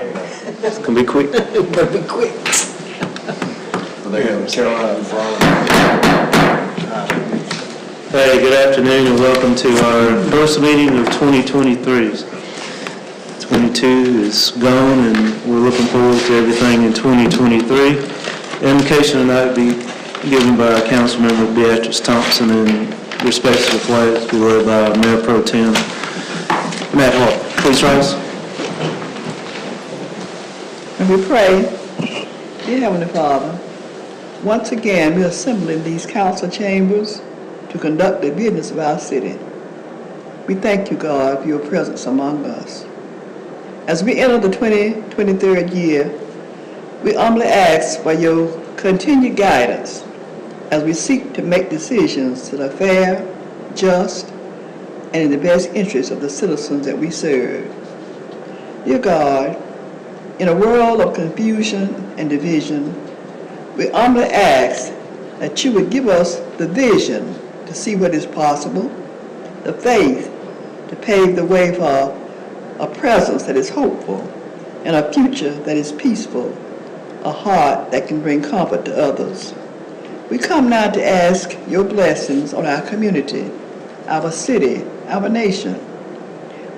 It's gonna be quick. Gonna be quick. Hey, good afternoon and welcome to our first meeting of 2023. 22 is gone and we're looking forward to everything in 2023. The invocation tonight will be given by our council member Beatrice Thompson and respectful flags be led by our Mayor Pro Tem Matt Hart. Please rise. And we pray, dear Heavenly Father, once again we assemble in these council chambers to conduct the business of our city. We thank you, God, for your presence among us. As we enter the 2023rd year, we humbly ask for your continued guidance as we seek to make decisions that are fair, just, and in the best interest of the citizens that we serve. Dear God, in a world of confusion and division, we humbly ask that you would give us the vision to see what is possible, the faith to pave the way for a presence that is hopeful, and a future that is peaceful, a heart that can bring comfort to others. We come now to ask your blessings on our community, our city, our nation.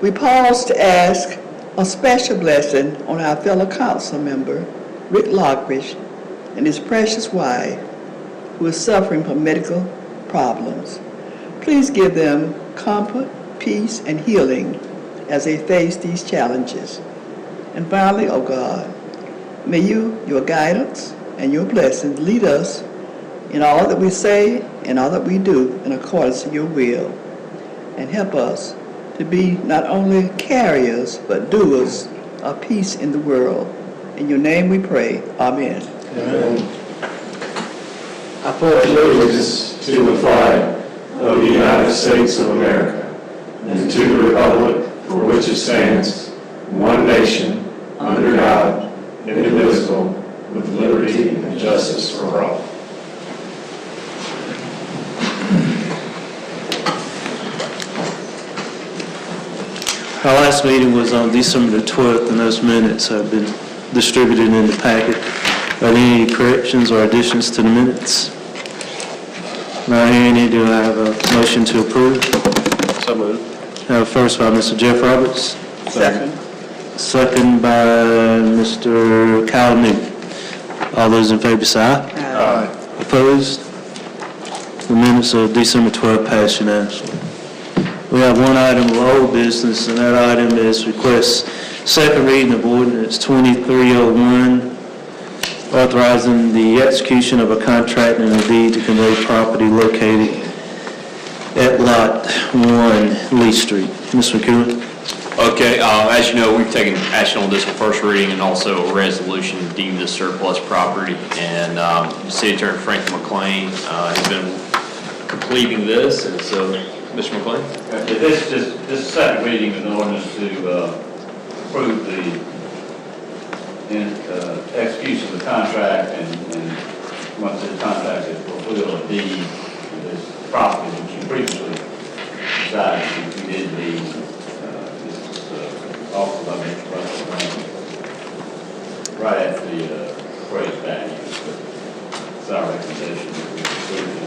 We pause to ask a special blessing on our fellow council member, Rick Lockridge, and his precious wife, who is suffering from medical problems. Please give them comfort, peace, and healing as they face these challenges. And finally, oh God, may your guidance and your blessings lead us in all that we say and all that we do in accordance to your will, and help us to be not only carriers but doers of peace in the world. In your name we pray. Amen. Amen. I pledge allegiance to the flag of the United States of America and to the republic for which it stands, one nation, under God, indivisible, with liberty and justice for all. Our last meeting was on December the 12th, and those minutes have been distributed in the packet. Are there any corrections or additions to the minutes? Not hearing any, do I have a motion to approve? So moved. First by Mr. Jeff Roberts. Second. Second by Mr. Kyle Newton. All those in favor say aye. Aye. Opposed? The minutes of December 12th pass unanimously. We have one item of old business, and that item is request second reading of ordinance 2301, authorizing the execution of a contract and a deed to convey property located at Lot 1, Lee Street. Ms. McEwen. Okay, as you know, we've taken action on this on first reading and also a resolution to deem this surplus property. And City Attorney Frank McLean has been completing this, and so, Mr. McLean? This is second reading of an ordinance to approve the execution of the contract and once the contract is fulfilled, a deed of this property which you previously decided we did deed. This is offered by Mr. Russell right after the appraised value. It's our recommendation that we approve it.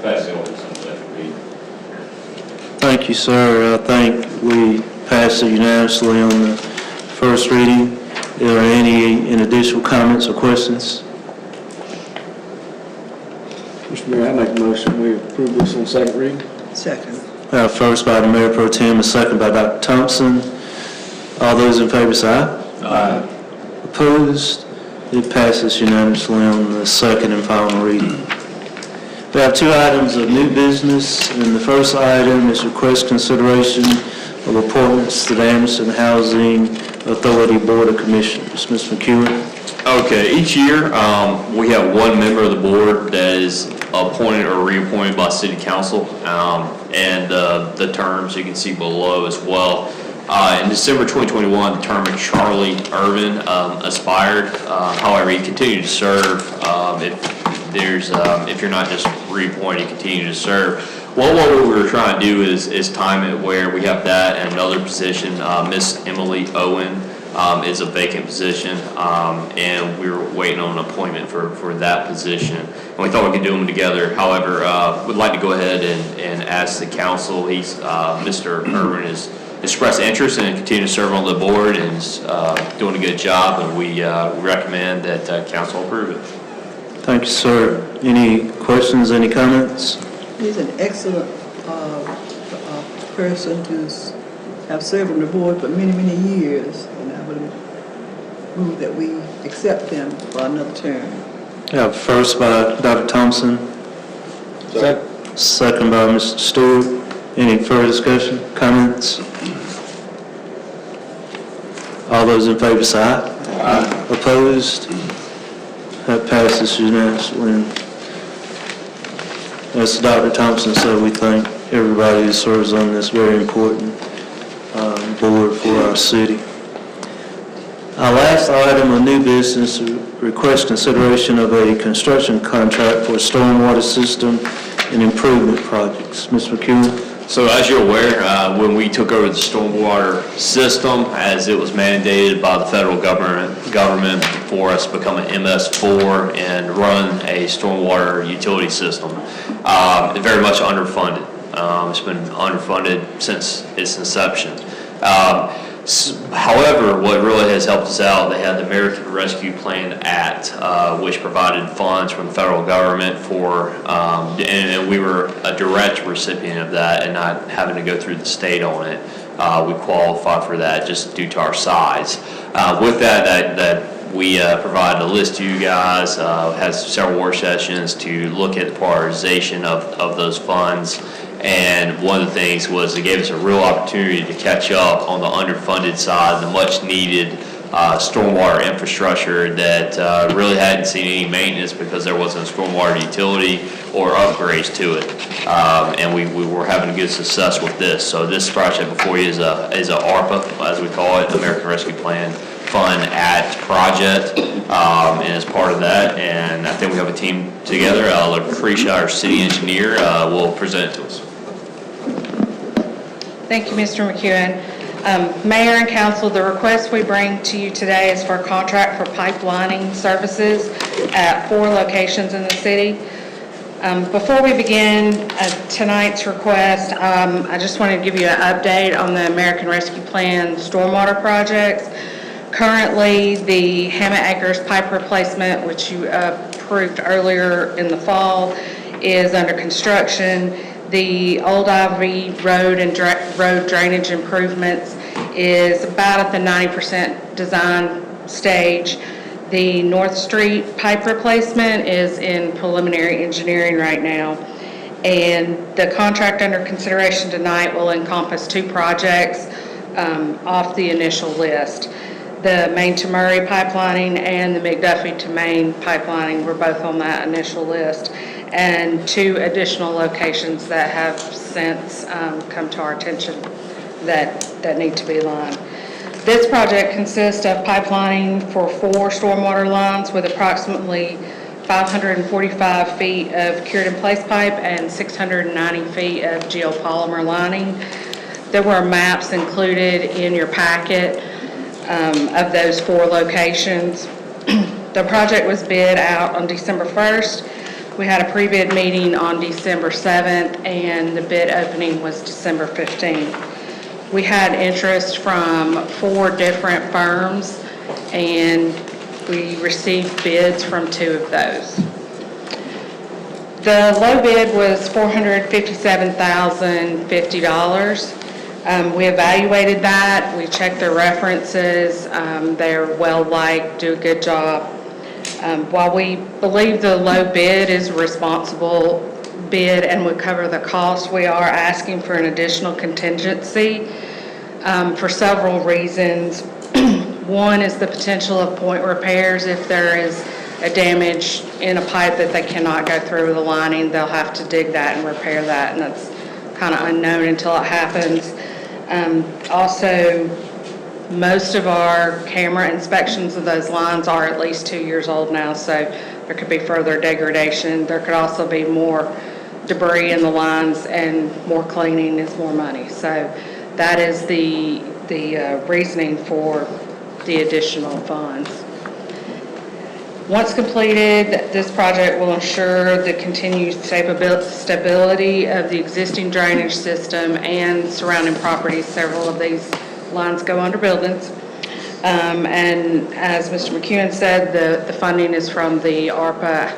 Pass the ordinance on second reading. Thank you, sir. I think we passed it unanimously on the first reading. Are there any additional comments or questions? Mr. Mayor, I make a motion we approve this on second reading. Second. First by the Mayor Pro Tem, and second by Dr. Thompson. All those in favor say aye. Aye. Opposed? It passes unanimously on the second and final reading. We have two items of new business, and the first item is request consideration of appointments to the Anderson Housing Authority Board of Commissioners. Ms. McEwen. Okay, each year we have one member of the board that is appointed or reappointed by City Council, and the terms you can see below as well. In December 2021, the term of Charlie Irvin expired. However, he continued to serve. If you're not just reappointed, you continue to serve. Well, what we were trying to do is time it where we have that and another position. Miss Emily Owen is a vacant position, and we were waiting on an appointment for that position. And we thought we could do them together. However, we'd like to go ahead and ask the council. Mr. Irvin has expressed interest and continue to serve on the board and is doing a good job, and we recommend that council approve it. Thank you, sir. Any questions, any comments? He's an excellent person to have served on the board for many, many years, and I would move that we accept him for another term. Yeah, first by Dr. Thompson. Second by Mr. Stewart. Any further discussion, comments? All those in favor say aye. Aye. Opposed? That passes unanimously. As Dr. Thompson said, we thank everybody who serves on this very important board for our city. Our last item of new business, request consideration of a construction contract for stormwater system and improvement projects. Ms. McEwen? So as you're aware, when we took over the stormwater system, as it was mandated by the federal government for us to become an MS4 and run a stormwater utility system, it's very much underfunded. It's been underfunded since its inception. However, what really has helped us out, they had the American Rescue Plan Act, which provided funds from the federal government for, and we were a direct recipient of that and not having to go through the state on it. We qualify for that just due to our size. With that we provided a list to you guys, has several work sessions to look at the prioritization of those funds. And one of the things was it gave us a real opportunity to catch up on the underfunded side, the much needed stormwater infrastructure that really hadn't seen any maintenance because there wasn't a stormwater utility or upgrades to it. And we were having good success with this. So this project before you is a ARPA, as we call it, American Rescue Plan Fund Act project, and as part of that, and I think we have a team together. Lucretia, our city engineer, will present it to us. Thank you, Mr. McEwen. Mayor and council, the request we bring to you today is for a contract for pipelining services at 4 locations in the city. Before we begin tonight's request, I just wanted to give you an update on the American Rescue Plan stormwater projects. Currently, the Hammett Acres pipe replacement, which you approved earlier in the fall, is under construction. The Old Ivy Road and road drainage improvements is about at the 90% design stage. The North Street pipe replacement is in preliminary engineering right now. And the contract under consideration tonight will encompass 2 projects off the initial list. The Maine to Murray pipelining and the McDuffie to Maine pipelining were both on that initial list, and 2 additional locations that have since come to our attention that need to be lined. This project consists of pipelining for 4 stormwater lines with approximately 545 feet of cured-in-place pipe and 690 feet of geopolymer lining. There were maps included in your packet of those 4 locations. The project was bid out on December 1st. We had a pre-bid meeting on December 7th, and the bid opening was December 15th. We had interest from 4 different firms, and we received bids from 2 of those. The low bid was $457,050. We evaluated that. We checked their references. They're well-liked, do a good job. While we believe the low bid is a responsible bid and would cover the cost, we are asking for an additional contingency for several reasons. One is the potential of point repairs. If there is a damage in a pipe that they cannot go through the lining, they'll have to dig that and repair that, and that's kind of unknown until it happens. Also, most of our camera inspections of those lines are at least 2 years old now, so there could be further degradation. There could also be more debris in the lines, and more cleaning is more money. So that is the reasoning for the additional funds. Once completed, this project will ensure the continued stability of the existing drainage system and surrounding properties. Several of these lines go under buildings. And as Mr. McEwen said, the funding is from the ARPA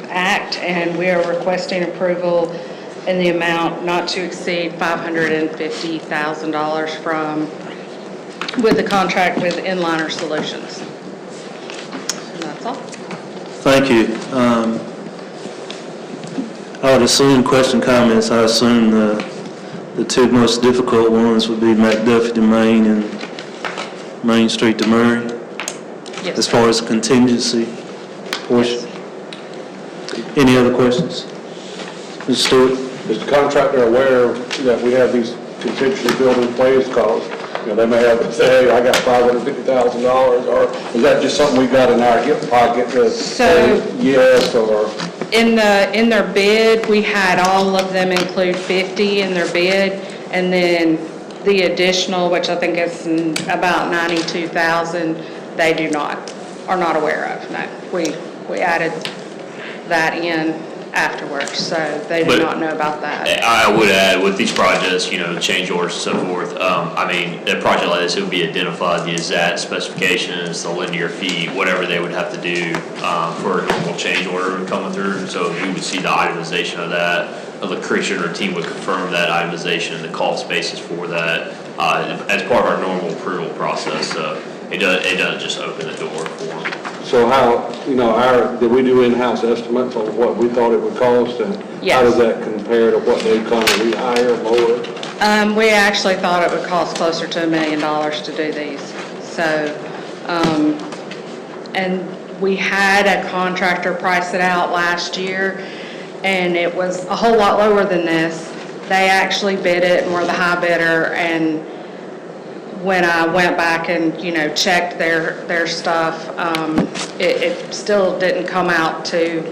Act, and we are requesting approval in the amount not to exceed $550,000 with the contract with Inliner Solutions. And that's all. Thank you. I would assume, comments, I assume the two most difficult ones would be McDuffie to Main and Main Street to Murray, Yes. as far as contingency portion. Any other questions? Mr. Stewart? Is the contractor aware that we have these contingency building plays, because, they may have to say, hey, I got $550,000, or is that just something we got in our hip pocket to say yes, or? In their bid, we had all of them include 50 in their bid, and then the additional, which I think is about 92,000, they are not aware of. No, we added that in afterwards, so they do But not know about that. I would add, with these projects, change orders and so forth, a project like this, it would be identified, the exact specifications, the linear feet, whatever they would have to do for a normal change order coming through. So you would see the itemization of that. Lucretia and her team would confirm that itemization and the cost basis for that as part of our normal approval process. So it doesn't just open the door for them. So how, did we do in-house estimates on what we thought it would cost, and Yes. how does that compare to what they kind of rehire, lower? We actually thought it would cost closer to $1 million to do these. So, and we had a contractor price it out last year, and it was a whole lot lower than this. They actually bid it and were the high bidder, and when I went back and, checked their stuff, it still didn't come out to,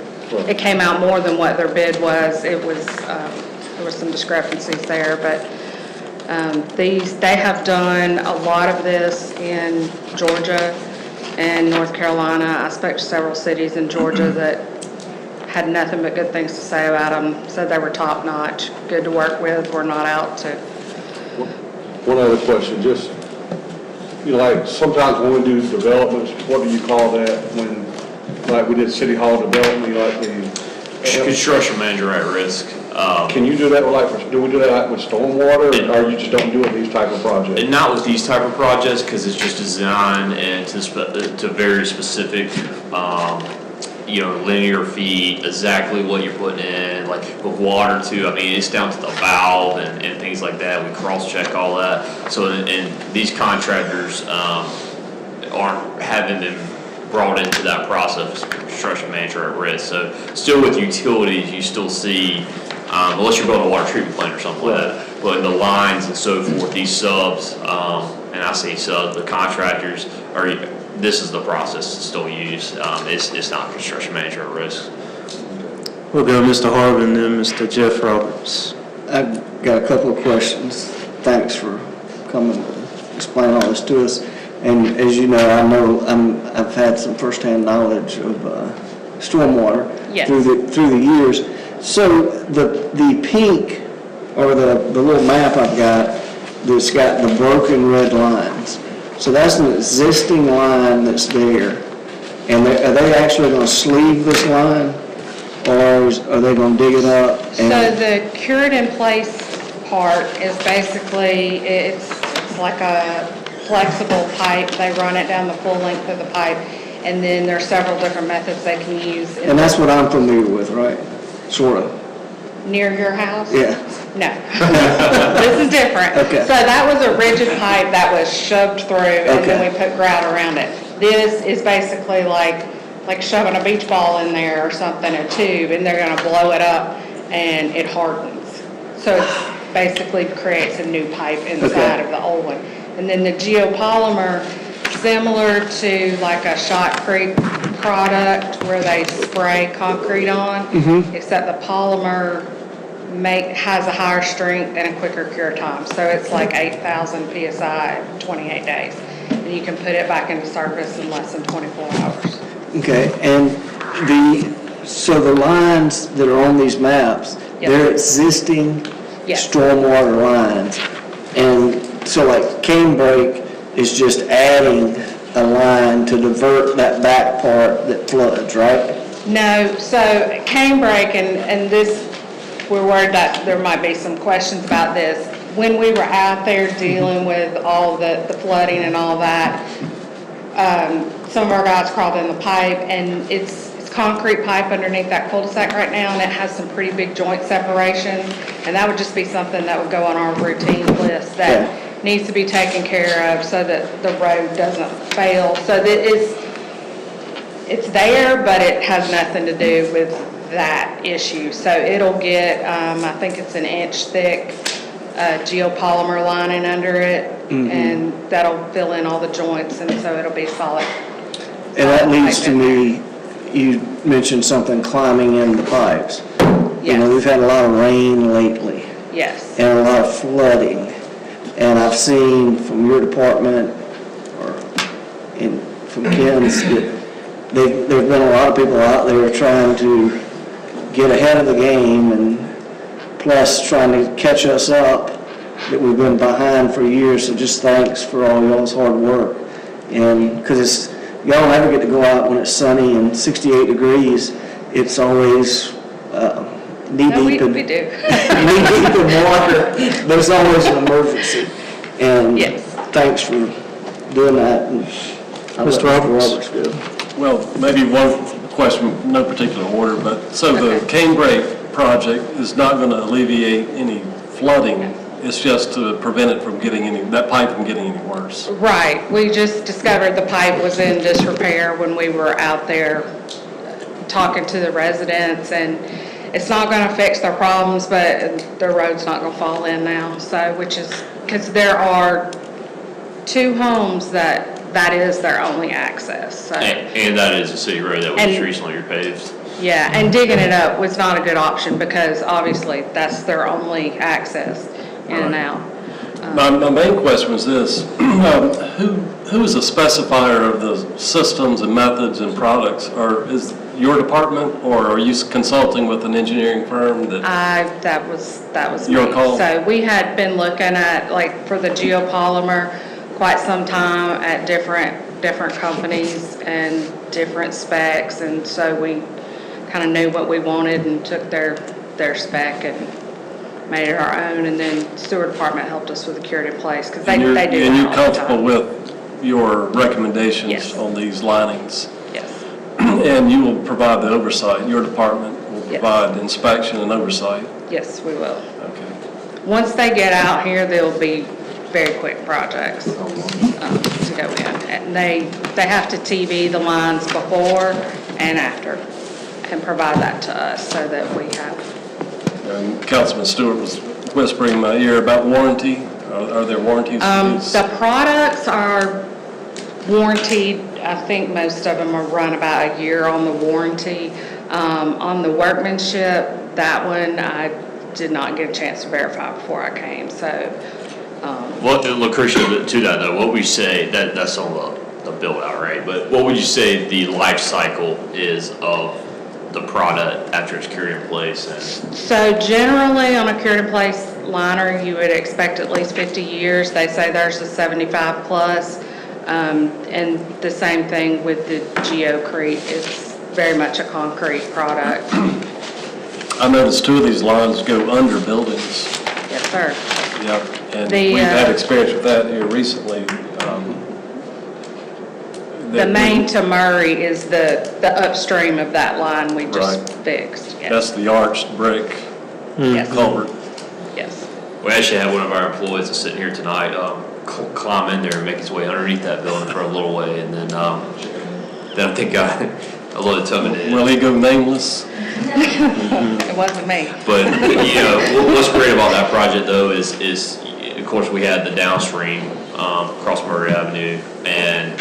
it came out more than what their bid was. It was, there were some discrepancies there, but they have done a lot of this in Georgia and North Carolina. I spoke to several cities in Georgia that had nothing but good things to say about them, said they were top-notch, good to work with, were not out to. One other question, just, like sometimes when we do developments, what do you call that when, like we did City Hall development, like the. Construction manager at risk. Can you do that do we do that like with stormwater, or you just don't do it in these type of projects? And not with these type of projects, because it's just designed and to very specific, linear feet, exactly what you're putting in, like with water too. It's down to the valve and things like that. We cross-check all that. So, and these contractors haven't been brought into that process, construction manager at risk. So still with utilities, you still see, unless you're building a water treatment plant or something like that, but the lines and so forth, these subs, and I say subs, the contractors this is the process that's still used. It's not construction manager at risk. We'll go Mr. Harvin, then Mr. Jeff Roberts. I've got a couple of questions. Thanks for coming to explain all this to us. And as you know, I've had some firsthand knowledge of stormwater Yes. through the years. So the pink, or the little map I've got that's got the broken red lines. So that's an existing line that's there. And are they actually going to sleeve this line, or are they going to dig it up? So the cured in place part is basically, it's like a flexible pipe. They run it down the full length of the pipe, and then there's several different methods they can use. And that's what I'm familiar with, right? Sort of. Near your house? Yeah. No. This is different. Okay. So that was a rigid pipe that was shoved through, and then we put grout around it. This is basically like shoving a beach ball in there or something, a tube, and they're gonna blow it up and it hardens. So it basically creates a new pipe inside of the old one. And then the geopolymer, similar to like a shotcrete product where they spray concrete on, except the polymer has a higher strength and a quicker cure time. So it's like 8,000 PSI, 28 days. And you can put it back into service in less than 24 hours. Okay, and so the lines that are on these maps, Yes. they're existing Yes. stormwater lines. And so like Canebrake is just adding a line to divert that back part that floods, right? No, so Canebrake, and this, we're worried that there might be some questions about this. When we were out there dealing with all the flooding and all that, some of our guys crawled in the pipe, and it's concrete pipe underneath that cul-de-sac right now, and it has some pretty big joint separation, and that would just be something that would go on our routine list that needs to be taken care of so that the road doesn't fail. So that it's there, but it has nothing to do with that issue. So it'll get, I think it's an inch thick geopolymer lining under it, and that'll fill in all the joints, and so it'll be solid. And that leads pipe to in there. me, you mentioned something climbing in the pipes. You know, Yes. we've had a lot of rain lately Yes. and a lot of flooding. And I've seen from your department or from Ken's that there've been a lot of people out there trying to get ahead of the game and plus trying to catch us up that we've been behind for years. So just thanks for all y'all's hard work. And because y'all never get to go out when it's sunny and 68 degrees. It's always knee No, deep in we do. knee-deep in water, there's always an emergency. And Yes. thanks for doing that. And I'll let Mr. Roberts? Roberts go. Well, maybe one question, no particular order, but so the Canebrake project is not going to alleviate any flooding. It's just to prevent it from that pipe from getting any worse. Right, we just discovered the pipe was in disrepair when we were out there talking to the residents, and it's not gonna fix their problems, but the road's not gonna fall in now, so, because there are 2 homes that is their only access, so. And that is a city road that was And- just recently repaved. Yeah, and digging it up was not a good option, because obviously that's their only access in and out. My main question was this, who is the specifier of the systems and methods and products? Or is your department, or are you consulting with an engineering firm that? That was me. Your call. So we had been looking at, like, for the geopolymer, quite some time at different companies and different specs, and so we kind of knew what we wanted and took their spec and made it our own, and then sewer department helped us with the curative place, because they do that And you're all the comfortable time. with your recommendations Yes. on these linings? Yes, And you will provide the oversight, your department will Yes. provide inspection and oversight? yes, we will. Okay. Once they get out here, they'll be very quick projects to go in. And they have to TV the lines before and after and provide that to us so that we have. And Councilman Stewart was whispering in my ear about warranty. Are there warranties for these? The products are warranted. I think most of them are run about a year on the warranty. On the workmanship, that one I did not get a chance to verify before I came, so. Well, Lucretia, to that though, what would you say, that's on the build out, right? But what would you say the life cycle is of the product after it's cured in place? And So generally, on a cured in place liner, you would expect at least 50 years. They say there's a 75 plus. And the same thing with the Geocrete. It's very much a concrete product. I noticed 2 of these lines go under buildings. Yes, sir. Yep. And The, we've had experience with that here recently. The Main to Murray is the upstream of that line we just Right. fixed. Yes. That's the arched brick Yes. culvert. Yes. we actually had one of our employees that's sitting here tonight, climb in there and make his way underneath that building for a little way, and then I think a little intimidated. Will he go nameless? It wasn't me. But, you know, what's great about that project though is, of course, we had the downstream, across Murray Avenue, and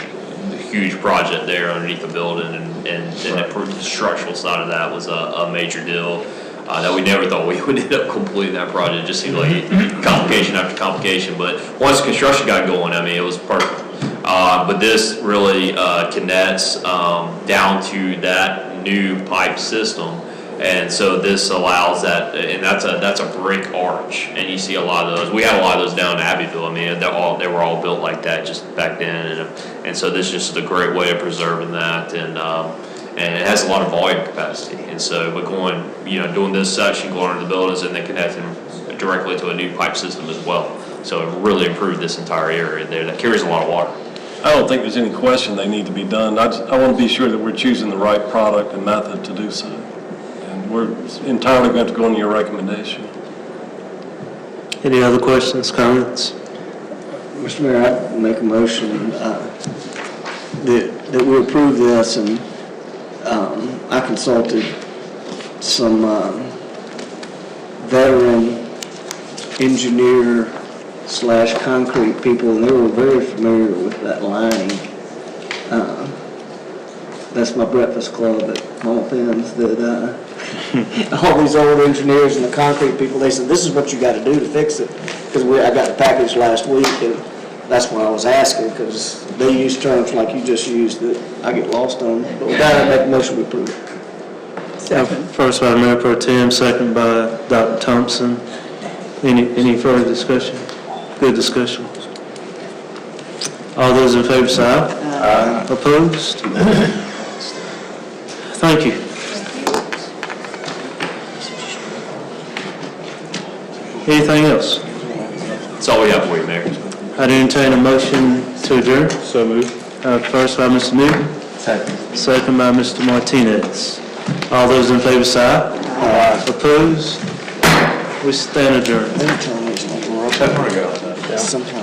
the huge project there underneath the building, and improve the structural side of that was a major deal. That we never thought we would end up completing that project. It just seemed like complication after complication, but once construction got going, I mean, it was perfect. But this really connects down to that new pipe system. And so this allows that, and that's a brick arch, and you see a lot of those. We had a lot of those down in Abbeville. I mean, they were all built like that just back then, and so this is just a great way of preserving that, and it has a lot of volume capacity. And so, but going, doing this section, going under the buildings, and then connecting directly to a new pipe system as well. So it really improved this entire area there. That carries a lot of water. I don't think there's any question they need to be done. I want to be sure that we're choosing the right product and method to do so. And we're entirely going to go on your recommendation. Any other questions, comments? Mr. Mayor, I'd make a motion that we approve this, and I consulted some veteran engineer / concrete people, and they were very familiar with that lining. That's my breakfast club at Mama Penn's, that all these old engineers and the concrete people, they said, this is what you got to do to fix it. Because I got the package last week, and that's why I was asking, because they use terms like you just used that I get lost on. But with that, I make a motion to approve. Second. First by Mayor Pro Tem, second by Dr. Thompson. Any further discussion? Good discussion. All those in favor say aye. Aye. Opposed? Thank you. Anything else? That's all we have for you, Mayor. I'd entertain a motion to adjourn. So moved. First by Mr. Newton. Second by Mr. Martinez. All those in favor say aye. Aye. Opposed? We stand adjourned. They were telling me it's like, we're up. There we go. Sometime